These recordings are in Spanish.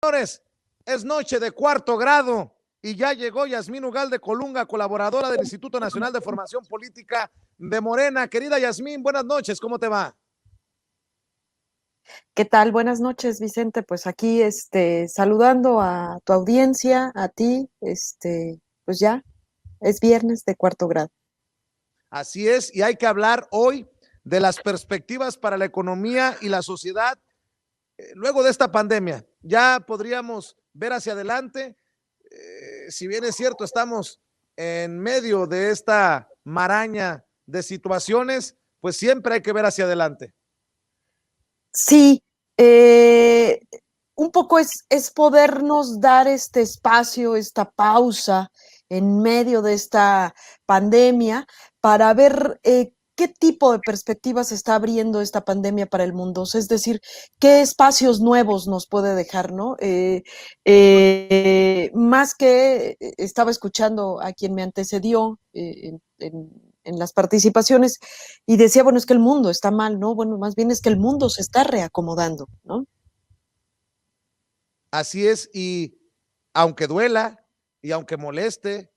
Señores, es noche de cuarto grado y ya llegó Yasmín Ugalde Colunga, colaboradora del Instituto Nacional de Formación Política de Morena. Querida Yasmín, buenas noches, ¿cómo te va? ¿Qué tal? Buenas noches, Vicente. Pues aquí, saludando a tu audiencia, a ti, pues ya, es viernes de cuarto grado. Así es, y hay que hablar hoy de las perspectivas para la economía y la sociedad luego de esta pandemia. Ya podríamos ver hacia adelante, si bien es cierto, estamos en medio de esta maraña de situaciones, pues siempre hay que ver hacia adelante. Sí, eh, un poco es podernos dar este espacio, esta pausa en medio de esta pandemia para ver qué tipo de perspectivas está abriendo esta pandemia para el mundo. O sea, es decir, qué espacios nuevos nos puede dejar, ¿no? Más que estaba escuchando a quien me antecedió en las participaciones y decía, bueno, es que el mundo está mal, ¿no? Bueno, más bien es que el mundo se está reacomodando, ¿no? Así es, y aunque duela, y aunque moleste,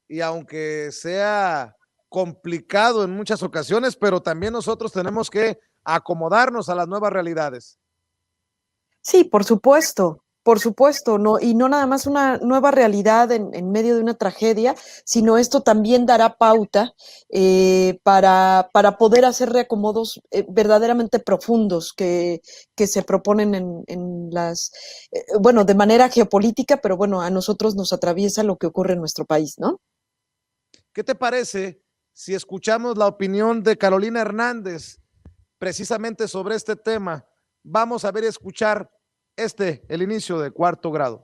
y aunque sea complicado en muchas ocasiones, pero también nosotros tenemos que acomodarnos a las nuevas realidades. Sí, por supuesto, no, y no nada más una nueva realidad en medio de una tragedia, sino esto también dará pauta para poder hacer reacomodos verdaderamente profundos que se proponen bueno, de manera geopolítica, pero bueno, a nosotros nos atraviesa lo que ocurre en nuestro país, ¿no? ¿Qué te parece si escuchamos la opinión de Carolina Hernández precisamente sobre este tema? Vamos a ver y escuchar el inicio de cuarto grado.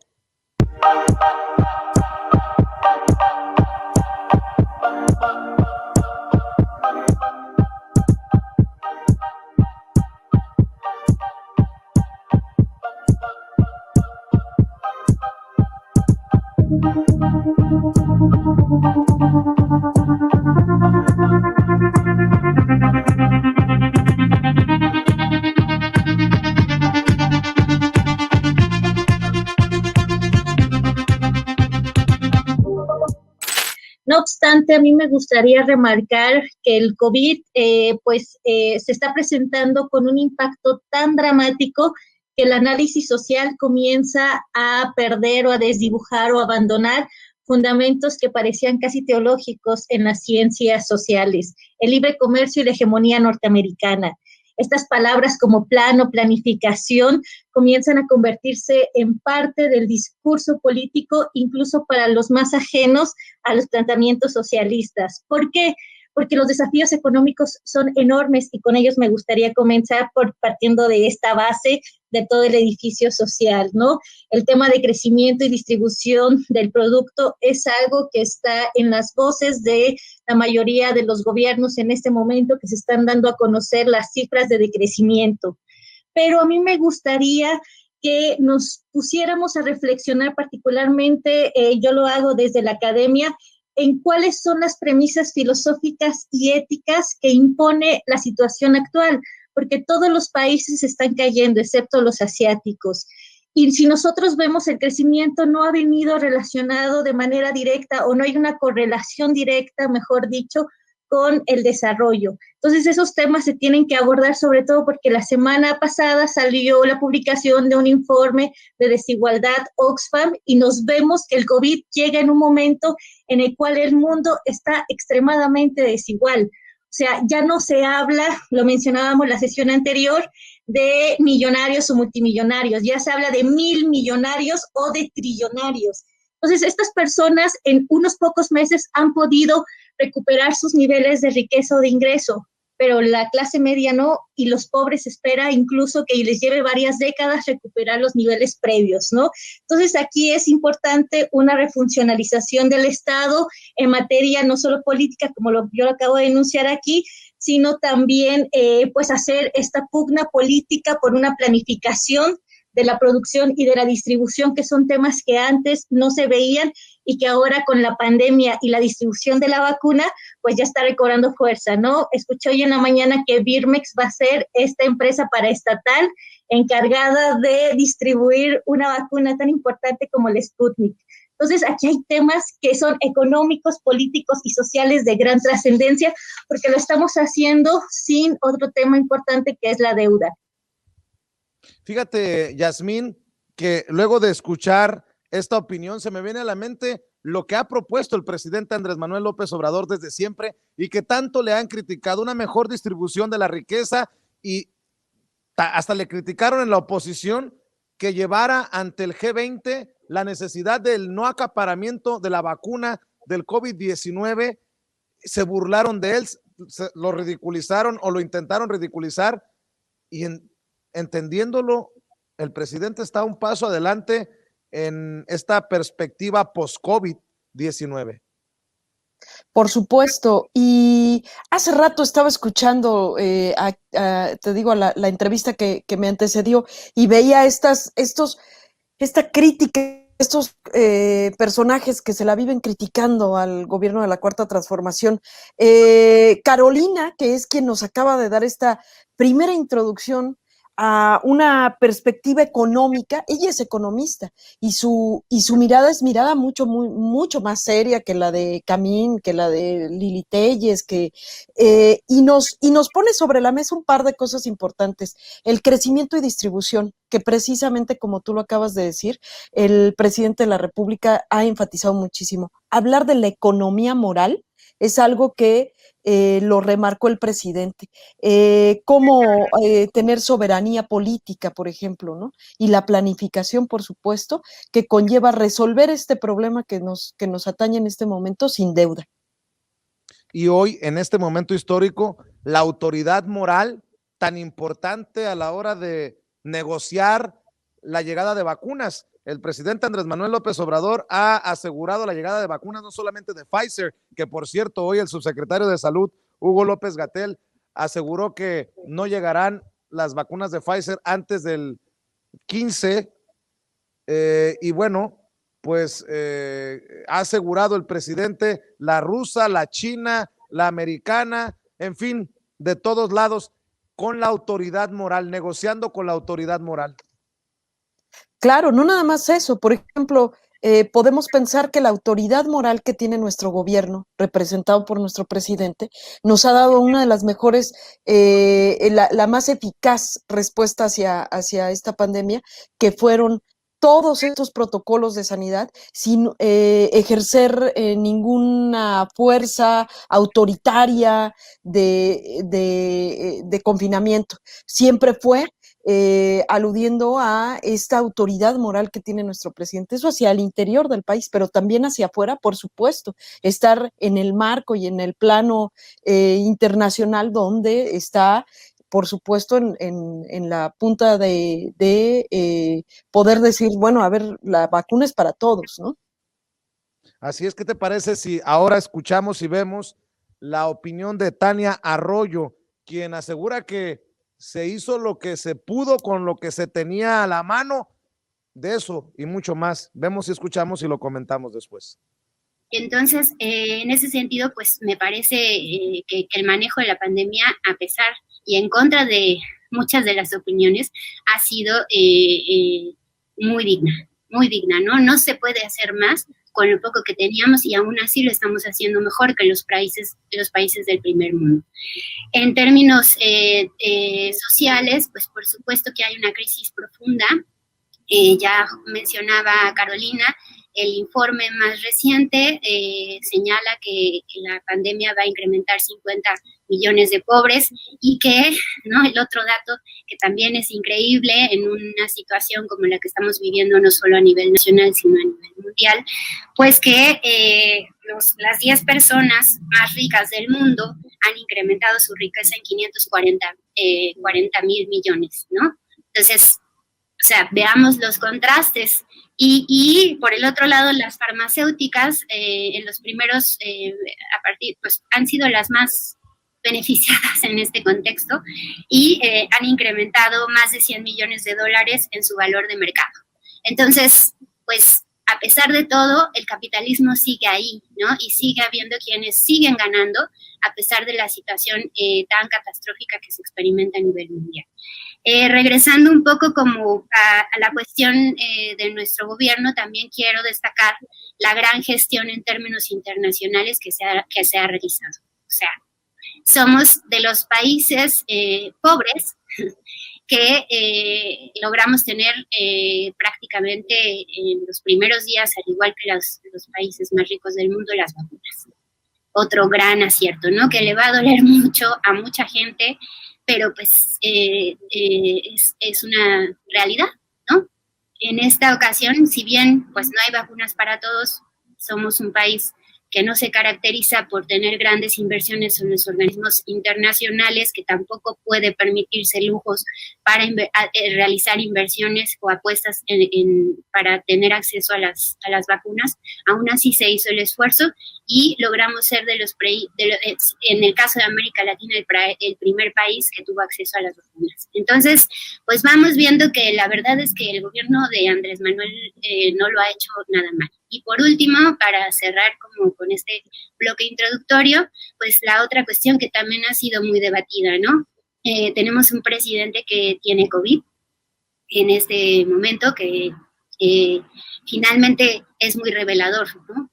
No obstante, a mí me gustaría remarcar que el COVID se está presentando con un impacto tan dramático que el análisis social comienza a perder o a desdibujar o abandonar fundamentos que parecían casi teológicos en las ciencias sociales, el libre comercio y la hegemonía norteamericana. Estas palabras como plan o planificación comienzan a convertirse en parte del discurso político, incluso para los más ajenos a los planteamientos socialistas. ¿Por qué? Porque los desafíos económicos son enormes y con ellos me gustaría comenzar partiendo de esta base de todo el edificio social, ¿no? El tema de crecimiento y distribución del producto es algo que está en las voces de la mayoría de los gobiernos en este momento, que se están dando a conocer las cifras de decrecimiento. Pero a mí me gustaría que nos pusiéramos a reflexionar particularmente, yo lo hago desde la academia, en cuáles son las premisas filosóficas y éticas que impone la situación actual, porque todos los países están cayendo, excepto los asiáticos. Y si nosotros vemos el crecimiento no ha venido relacionado de manera directa o no hay una correlación directa, mejor dicho, con el desarrollo. Entonces esos temas se tienen que abordar sobre todo porque la semana pasada salió la publicación de un informe de desigualdad Oxfam y nos vemos que el COVID llega en un momento en el cual el mundo está extremadamente desigual. O sea, ya no se habla, lo mencionábamos en la sesión anterior, de millonarios o multimillonarios, ya se habla de 1,000 millonarios o de trillonarios. Entonces, estas personas en unos pocos meses han podido recuperar sus niveles de riqueza o de ingreso, pero la clase media no, y los pobres espera incluso que les lleve varias décadas recuperar los niveles previos, ¿no? Entonces aquí es importante una refuncionalización del Estado en materia no solo política, como yo lo acabo de enunciar aquí, sino también pues hacer esta pugna política por una planificación de la producción y de la distribución, que son temas que antes no se veían y que ahora con la pandemia y la distribución de la vacuna, pues ya está recobrando fuerza, ¿no? Escuché hoy en la mañana que Birmex va a ser esta empresa paraestatal encargada de distribuir una vacuna tan importante como el Sputnik. Entonces, aquí hay temas que son económicos, políticos y sociales de gran trascendencia, porque lo estamos haciendo sin otro tema importante que es la deuda. Fíjate, Yasmín, que luego de escuchar esta opinión se me viene a la mente lo que ha propuesto el presidente Andrés Manuel López Obrador desde siempre y que tanto le han criticado, una mejor distribución de la riqueza, y hasta le criticaron en la oposición que llevara ante el G20 la necesidad del no acaparamiento de la vacuna del COVID-19. Se burlaron de él, lo ridiculizaron o lo intentaron ridiculizar, y entendiéndolo, el presidente está un paso adelante en esta perspectiva post-COVID-19. Por supuesto, y hace rato estaba escuchando, te digo, la entrevista que me antecedió, y veía esta crítica, estos personajes que se la viven criticando al gobierno de la Cuarta Transformación. Carolina, que es quien nos acaba de dar esta primera introducción a una perspectiva económica, ella es economista y su mirada es mucho más seria que la de Camín, que la de Lili Telles, y nos pone sobre la mesa un par de cosas importantes: el crecimiento y distribución, que precisamente como tú lo acabas de decir, el presidente de la República ha enfatizado muchísimo. Hablar de la economía moral es algo que lo remarcó el presidente, cómo tener soberanía política, por ejemplo, ¿no? Y la planificación, por supuesto, que conlleva resolver este problema que nos atañe en este momento sin deuda. Y hoy, en este momento histórico, la autoridad moral tan importante a la hora de negociar la llegada de vacunas. El presidente Andrés Manuel López Obrador ha asegurado la llegada de vacunas, no solamente de Pfizer, que por cierto hoy el subsecretario de Salud, Hugo López-Gatell, aseguró que no llegarán las vacunas de Pfizer antes del 15, y bueno, pues ha asegurado el presidente la rusa, la china, la americana, en fin, de todos lados, con la autoridad moral, negociando con la autoridad moral. Claro, no nada más eso. Por ejemplo, podemos pensar que la autoridad moral que tiene nuestro gobierno, representado por nuestro presidente, nos ha dado una de las mejores, la más eficaz respuesta hacia esta pandemia, que fueron todos estos protocolos de sanidad sin ejercer ninguna fuerza autoritaria de confinamiento. Siempre fue aludiendo a esta autoridad moral que tiene nuestro presidente, eso hacia el interior del país, pero también hacia afuera, por supuesto, estar en el marco y en el plano internacional, donde está, por supuesto, en la punta de poder decir, bueno, a ver, la vacuna es para todos, ¿no? Así es. ¿Qué te parece si ahora escuchamos y vemos la opinión de Tania Arroyo, quien asegura que se hizo lo que se pudo con lo que se tenía a la mano? De eso y mucho más. Vemos y escuchamos y lo comentamos después. Entonces, en ese sentido, pues me parece que el manejo de la pandemia, a pesar y en contra de muchas de las opiniones, ha sido muy digna, ¿no? No se puede hacer más con lo poco que teníamos, y aún así lo estamos haciendo mejor que los países del primer mundo. En términos sociales, pues por supuesto que hay una crisis profunda. Ya mencionaba Carolina, el informe más reciente señala que la pandemia va a incrementar 50 millones de pobres, y que, ¿no?, el otro dato que también es increíble en una situación como la que estamos viviendo, no solo a nivel nacional, sino a nivel mundial, pues que las 10 personas más ricas del mundo han incrementado su riqueza en 540 mil millones, ¿no? Entonces, o sea, veamos los contrastes. Y por el otro lado, las farmacéuticas en los primeros, pues han sido las más beneficiadas en este contexto y han incrementado más de $100 millones en su valor de mercado. Entonces, pues a pesar de todo, el capitalismo sigue ahí, ¿no? Y sigue habiendo quienes siguen ganando a pesar de la situación tan catastrófica que se experimenta a nivel mundial. Regresando un poco como a la cuestión de nuestro gobierno, también quiero destacar la gran gestión en términos internacionales que se ha realizado. O sea, somos de los países pobres que logramos tener prácticamente en los primeros días, al igual que los países más ricos del mundo, las vacunas. Otro gran acierto, ¿no? Que le va a doler mucho a mucha gente, pero pues es una realidad, ¿no? En esta ocasión, si bien pues no hay vacunas para todos, somos un país que no se caracteriza por tener grandes inversiones en los organismos internacionales, que tampoco puede permitirse lujos para realizar inversiones o apuestas para tener acceso a las vacunas. Aún así se hizo el esfuerzo y logramos ser en el caso de América Latina, el primer país que tuvo acceso a las vacunas. Entonces, pues vamos viendo que la verdad es que el gobierno de Andrés Manuel no lo ha hecho nada mal. Y por último, para cerrar como con este bloque introductorio, pues la otra cuestión que también ha sido muy debatida, ¿no? Tenemos un presidente que tiene COVID en este momento, que finalmente es muy revelador, ¿no?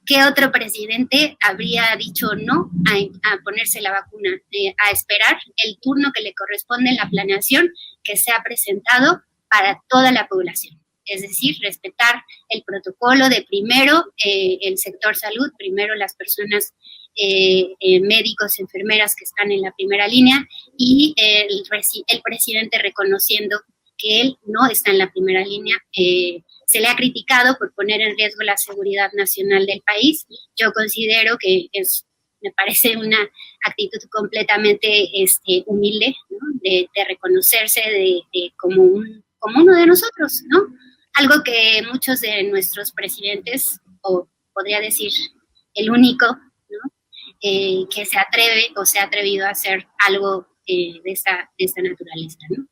¿Qué otro presidente habría dicho no a ponerse la vacuna? A esperar el turno que le corresponde en la planeación que se ha presentado para toda la población. Es decir, respetar el protocolo de primero el sector salud, primero las personas, médicos, enfermeras que están en la primera línea y el presidente reconociendo que él no está en la primera línea. Se le ha criticado por poner en riesgo la seguridad nacional del país. Yo considero que me parece una actitud completamente humilde, ¿no? de reconocerse como uno de nosotros, ¿no? Algo que muchos de nuestros presidentes, o podría decir el único, ¿no? Que se atreve o se ha atrevido a hacer algo de esta naturaleza, ¿no?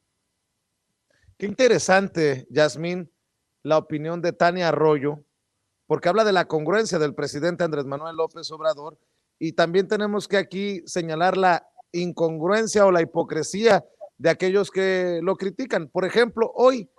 Qué interesante, Yasmín, la opinión de Tania Arroyo, porque habla de la congruencia del presidente Andrés Manuel López Obrador, y también tenemos que aquí señalar la incongruencia o la hipocresía de aquellos que lo critican. Por ejemplo, hoy,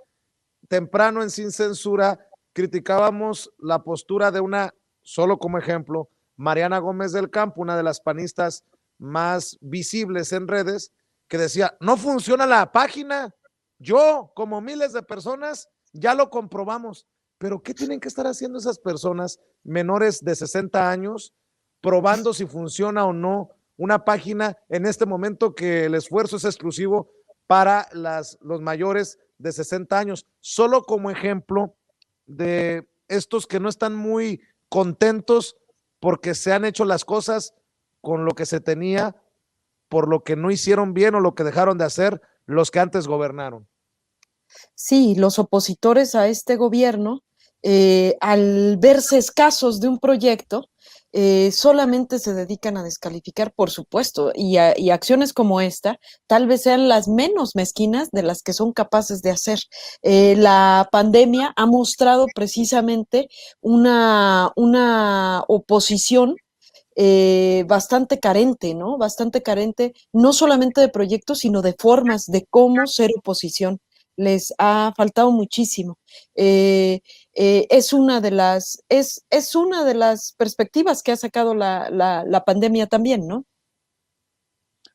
temprano en Sin Censura, criticábamos la postura de una, solo como ejemplo, Mariana Gómez del Campo, una de las panistas más visibles en redes, que decía, no funciona la página. Yo, como miles de personas, ya lo comprobamos. Pero ¿qué tienen que estar haciendo esas personas menores de 60 años probando si funciona o no una página en este momento que el esfuerzo es exclusivo para los mayores de 60 años? Solo como ejemplo de estos que no están muy contentos porque se han hecho las cosas con lo que se tenía, por lo que no hicieron bien o lo que dejaron de hacer los que antes gobernaron. Sí, los opositores a este gobierno, al verse escasos de un proyecto, solamente se dedican a descalificar, por supuesto, y acciones como esta tal vez sean las menos mezquinas de las que son capaces de hacer. La pandemia ha mostrado precisamente una oposición bastante carente, ¿no? Bastante carente, no solamente de proyectos, sino de formas de cómo ser oposición. Les ha faltado muchísimo. Es una de las perspectivas que ha sacado la pandemia también, ¿no?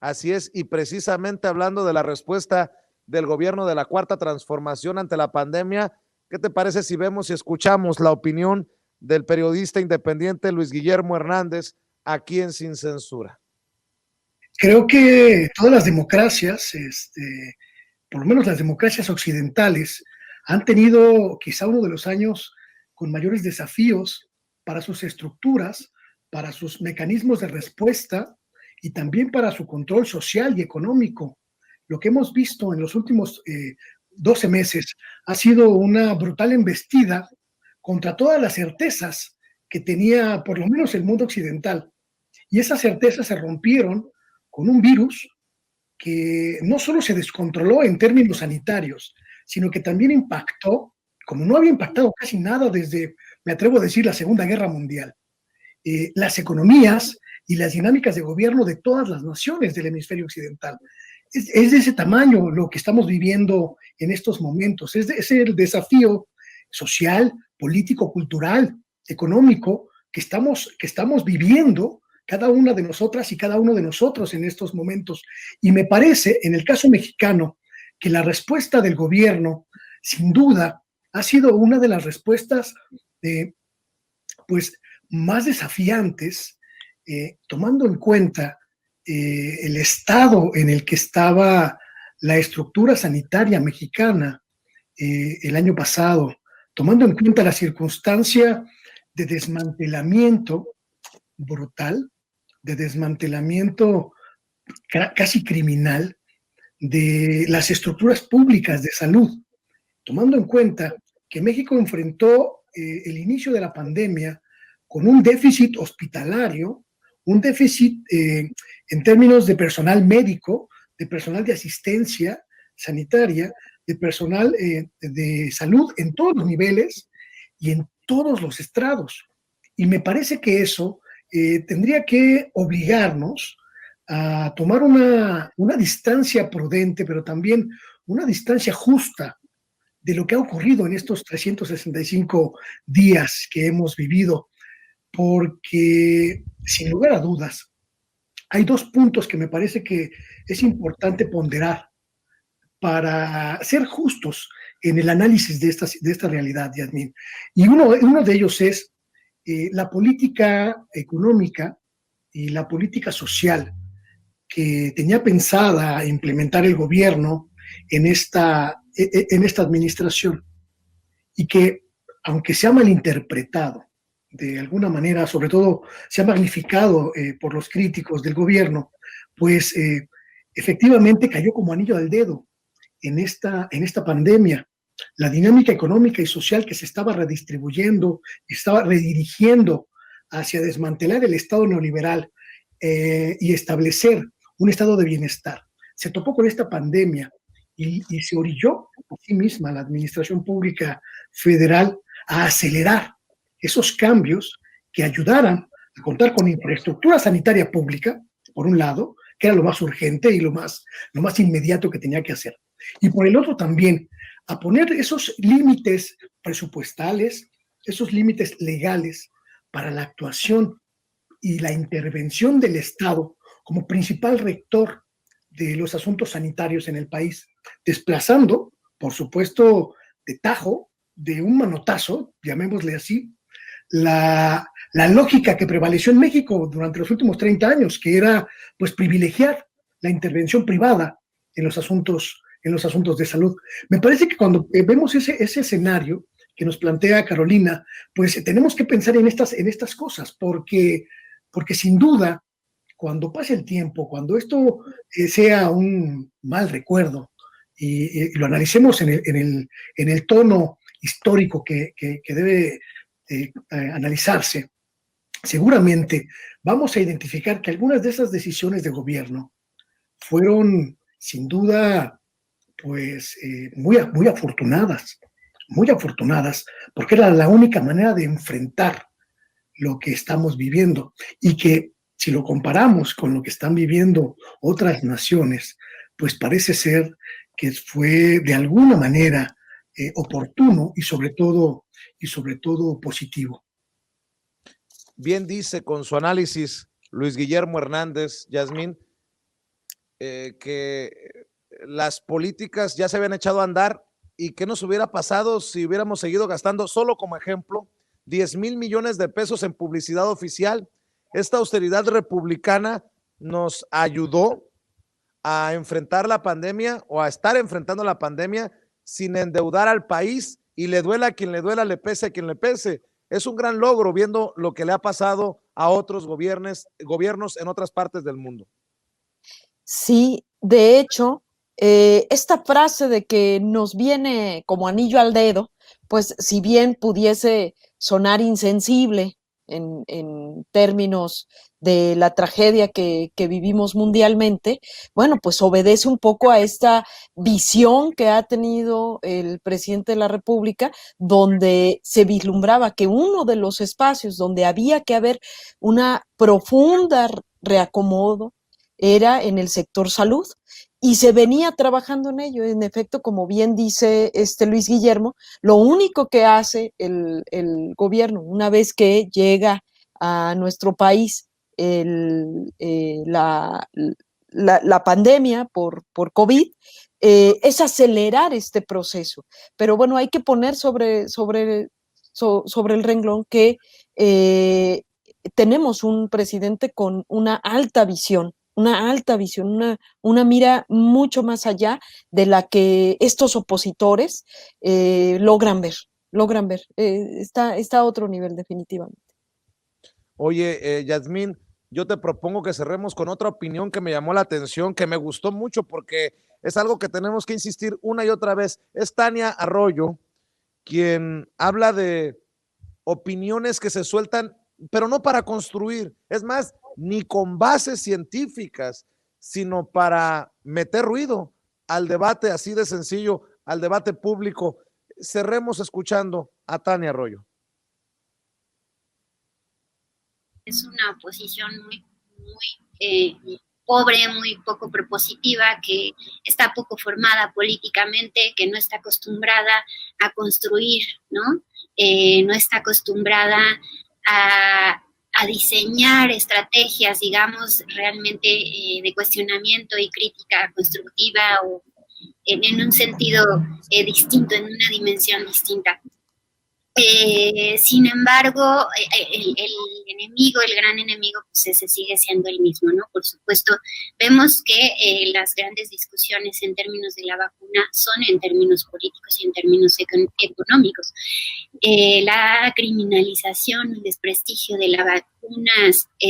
Así es, y precisamente hablando de la respuesta del gobierno de la Cuarta Transformación ante la pandemia, ¿qué te parece si vemos y escuchamos la opinión del periodista independiente Luis Guillermo Hernández aquí en Sin Censura? Creo que todas las democracias, por lo menos las democracias occidentales, han tenido quizá uno de los años con mayores desafíos para sus estructuras, para sus mecanismos de respuesta y también para su control social y económico. Lo que hemos visto en los últimos 12 meses ha sido una brutal embestida contra todas las certezas que tenía por lo menos el mundo occidental. Y esas certezas se rompieron con un virus que no solo se descontroló en términos sanitarios, sino que también impactó, como no había impactado casi nada desde, me atrevo a decir, la Segunda Guerra Mundial, las economías y las dinámicas de gobierno de todas las naciones del hemisferio occidental. Es de ese tamaño lo que estamos viviendo en estos momentos. Es el desafío social, político, cultural, económico que estamos viviendo cada una de nosotras y cada uno de nosotros en estos momentos. Y me parece, en el caso mexicano, que la respuesta del gobierno, sin duda, ha sido una de las respuestas pues, más desafiantes, tomando en cuenta el estado en el que estaba la estructura sanitaria mexicana el año pasado, tomando en cuenta la circunstancia de desmantelamiento brutal, de desmantelamiento casi criminal de las estructuras públicas de salud, tomando en cuenta que México enfrentó el inicio de la pandemia con un déficit hospitalario, un déficit en términos de personal médico, de personal de asistencia sanitaria, de personal de salud en todos los niveles y en todos los estrados. Y me parece que eso tendría que obligarnos a tomar una distancia prudente, pero también una distancia justa de lo que ha ocurrido en estos 365 días que hemos vivido, porque sin lugar a dudas hay dos puntos que me parece que es importante ponderar para ser justos en el análisis de esta realidad, Yasmín. Y uno de ellos es la política económica y la política social que tenía pensada implementar el gobierno en esta administración y que, aunque se ha malinterpretado de alguna manera, sobre todo se ha magnificado por los críticos del gobierno, pues efectivamente cayó como anillo al dedo en esta pandemia. La dinámica económica y social que se estaba redistribuyendo, estaba redirigiendo hacia desmantelar el Estado neoliberal y establecer un estado de bienestar. Se topó con esta pandemia y se orilló a sí misma la administración pública federal a acelerar esos cambios que ayudaran a contar con infraestructura sanitaria pública, por un lado, que era lo más urgente y lo más inmediato que tenía que hacer. Y por el otro también, a poner esos límites presupuestales, esos límites legales para la actuación y la intervención del Estado como principal rector de los asuntos sanitarios en el país, desplazando, por supuesto, de tajo, de un manotazo, llamémosle así, la lógica que prevaleció en México durante los últimos 30 años, que era pues privilegiar la intervención privada en los asuntos de salud. Me parece que cuando vemos ese escenario que nos plantea Carolina, pues tenemos que pensar en estas cosas, porque sin duda, cuando pase el tiempo, cuando esto sea un mal recuerdo y lo analicemos en el tono histórico que debe analizarse, seguramente vamos a identificar que algunas de esas decisiones de gobierno fueron sin duda pues muy afortunadas, porque era la única manera de enfrentar lo que estamos viviendo y que si lo comparamos con lo que están viviendo otras naciones, pues parece ser que fue de alguna manera oportuno y sobre todo positivo. Bien dice con su análisis Luis Guillermo Hernández, Yasmín, que las políticas ya se habían echado a andar y qué nos hubiera pasado si hubiéramos seguido gastando, solo como ejemplo, 10,000 millones de pesos en publicidad oficial. Esta austeridad republicana nos ayudó a enfrentar la pandemia o a estar enfrentando la pandemia sin endeudar al país, y le duela a quien le duela, le pese a quien le pese. Es un gran logro viendo lo que le ha pasado a otros gobiernos en otras partes del mundo. Sí, de hecho, esta frase de que nos viene como anillo al dedo, pues si bien pudiese sonar insensible en términos de la tragedia que vivimos mundialmente, bueno, pues obedece un poco a esta visión que ha tenido el presidente de la República, donde se vislumbraba que uno de los espacios donde había que haber una profunda reacomodo era en el sector salud, y se venía trabajando en ello. En efecto, como bien dice Luis Guillermo, lo único que hace el gobierno una vez que llega a nuestro país la pandemia por COVID, es acelerar este proceso. Pero bueno, hay que poner sobre el renglón que tenemos un presidente con una alta visión, una mira mucho más allá de la que estos opositores logran ver. Está a otro nivel definitivamente. Oye, Yasmín, yo te propongo que cerremos con otra opinión que me llamó la atención, que me gustó mucho porque es algo que tenemos que insistir una y otra vez. Es Tania Arroyo quien habla de opiniones que se sueltan, pero no para construir, es más, ni con bases científicas, sino para meter ruido al debate así de sencillo, al debate público. Cerremos escuchando a Tania Arroyo. Es una oposición muy pobre, muy poco propositiva, que está poco formada políticamente, que no está acostumbrada a construir, ¿no? No está acostumbrada a diseñar estrategias, digamos, realmente de cuestionamiento y crítica constructiva o en un sentido distinto, en una dimensión distinta. Sin embargo, el enemigo, el gran enemigo, pues ese sigue siendo el mismo, ¿no? Por supuesto, vemos que las grandes discusiones en términos de la vacuna son en términos políticos y en términos económicos. La criminalización, el desprestigio de la vacuna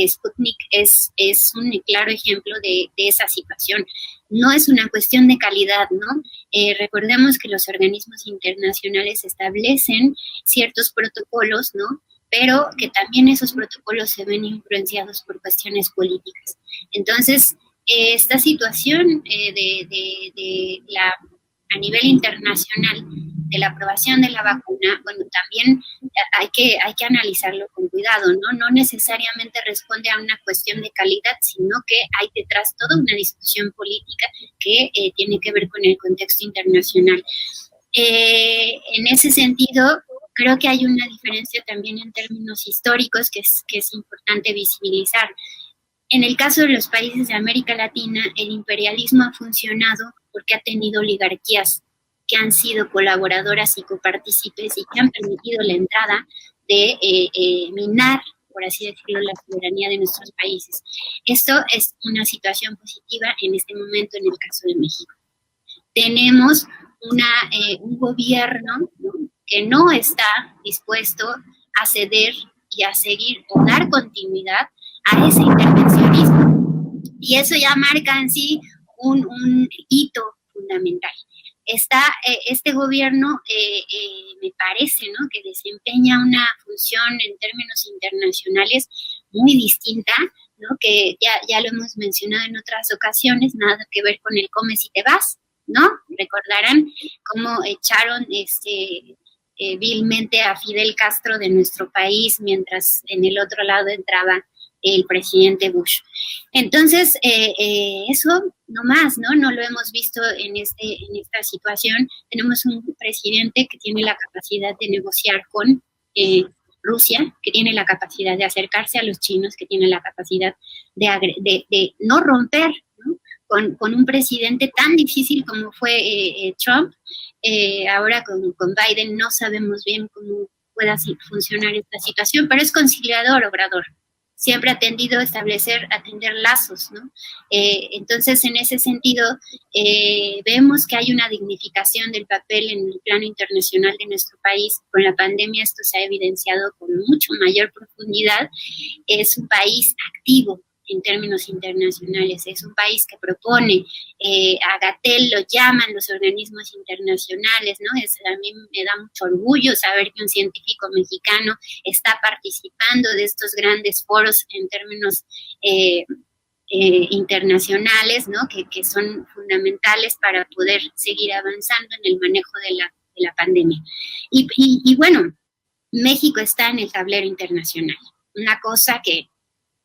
Sputnik es un claro ejemplo de esa situación. No es una cuestión de calidad, ¿no? Recordemos que los organismos internacionales establecen ciertos protocolos, ¿no? Pero que también esos protocolos se ven influenciados por cuestiones políticas. Entonces, esta situación a nivel internacional de la aprobación de la vacuna, bueno, también hay que analizarlo con cuidado, ¿no? No necesariamente responde a una cuestión de calidad, sino que hay detrás toda una discusión política que tiene que ver con el contexto internacional. En ese sentido, creo que hay una diferencia también en términos históricos que es importante visibilizar. En el caso de los países de América Latina, el imperialismo ha funcionado porque ha tenido oligarquías que han sido colaboradoras y copartícipes y que han permitido la entrada de minar, por así decirlo, la soberanía de nuestros países. Esto es una situación positiva en este momento en el caso de México. Tenemos un gobierno, ¿no?, que no está dispuesto a ceder y a seguir o dar continuidad a ese intervencionismo. Y eso ya marca en sí un hito fundamental. Este gobierno, me parece, ¿no?, que desempeña una función en términos internacionales muy distinta, ¿no?, que ya lo hemos mencionado en otras ocasiones, nada que ver con el come si te vas, ¿no? Recordarán cómo echaron vilmente a Fidel Castro de nuestro país mientras en el otro lado entraba el presidente Bush. Entonces, eso no más, ¿no? No lo hemos visto en esta situación. Tenemos un presidente que tiene la capacidad de negociar con Rusia, que tiene la capacidad de acercarse a los chinos, que tiene la capacidad de no romper, ¿no?, con un presidente tan difícil como fue Trump. Ahora con Biden no sabemos bien cómo pueda funcionar esta situación, pero es conciliador, Obrador. Siempre ha tendido a atender lazos, ¿no? Entonces, en ese sentido, vemos que hay una dignificación del papel en el plano internacional de nuestro país. Con la pandemia esto se ha evidenciado con mucho mayor profundidad. Es un país activo en términos internacionales. Es un país que propone, a Gatel lo llaman los organismos internacionales, ¿no? A mí me da mucho orgullo saber que un científico mexicano está participando de estos grandes foros en términos internacionales, ¿no? Que son fundamentales para poder seguir avanzando en el manejo de la pandemia. Y bueno, México está en el tablero internacional, una cosa que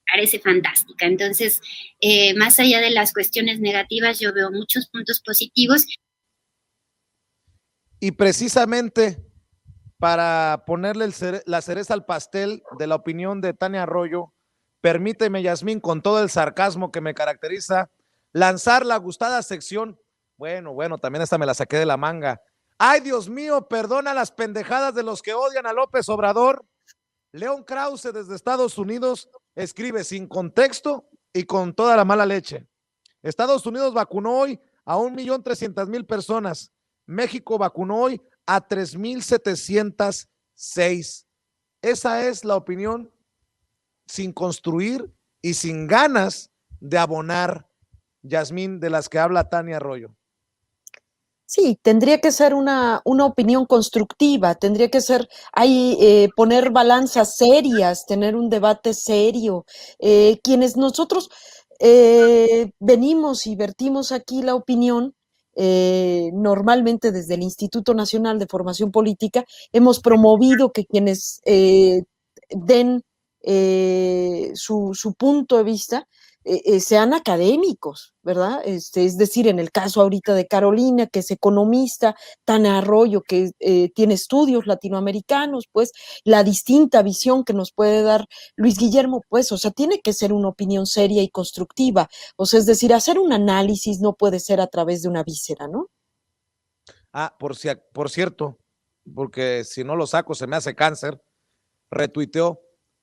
parece fantástica. Entonces, más allá de las cuestiones negativas, yo veo muchos puntos positivos. Y precisamente para ponerle la cereza al pastel de la opinión de Tania Arroyo, permíteme, Yasmín, con todo el sarcasmo que me caracteriza, lanzar la gustada sección. Bueno, también esta me la saqué de la manga. Ay, Dios mío, perdona las pendejadas de los que odian a López Obrador. León Krause desde Estados Unidos escribe sin contexto y con toda la mala leche. Estados Unidos vacunó hoy a 1.300.000 personas. México vacunó hoy a 3.706. Esa es la opinión sin construir y sin ganas de abonar, Yasmín, de las que habla Tania Arroyo. Sí, tendría que ser una opinión constructiva, tendría que ser ahí poner balanzas serias, tener un debate serio. Quienes nosotros venimos y vertimos aquí la opinión, normalmente desde el Instituto Nacional de Formación Política, hemos promovido que quienes den su punto de vista sean académicos, ¿verdad? Es decir, en el caso ahorita de Carolina, que es economista, Tania Arroyo, que tiene estudios latinoamericanos, pues la distinta visión que nos puede dar Luis Guillermo, pues, o sea, tiene que ser una opinión seria y constructiva, o sea, es decir, hacer un análisis no puede ser a través de una víscera, ¿no? Ah, por cierto, porque si no lo saco se me hace cáncer, retuiteó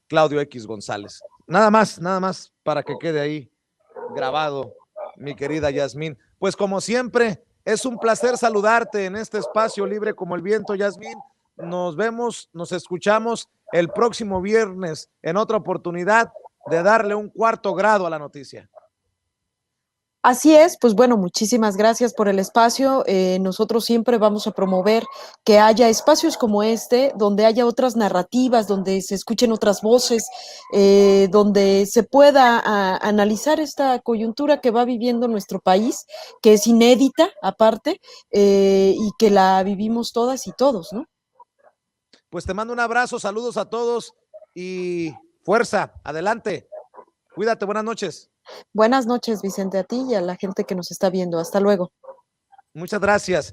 Claudio X González. Nada más para que quede ahí grabado, mi querida Yasmín. Pues como siempre, es un placer saludarte en este espacio libre como el viento, Yasmín. Nos vemos, nos escuchamos el próximo viernes en otra oportunidad de darle un cuarto grado a la noticia. Así es, pues bueno, muchísimas gracias por el espacio. Nosotros siempre vamos a promover que haya espacios como este, donde haya otras narrativas, donde se escuchen otras voces, donde se pueda analizar esta coyuntura que va viviendo nuestro país, que es inédita aparte, y que la vivimos todas y todos, ¿no? Pues te mando un abrazo, saludos a todos y fuerza, adelante. Cuídate, buenas noches. Buenas noches, Vicente, a ti y a la gente que nos está viendo. Hasta luego. Muchas gracias.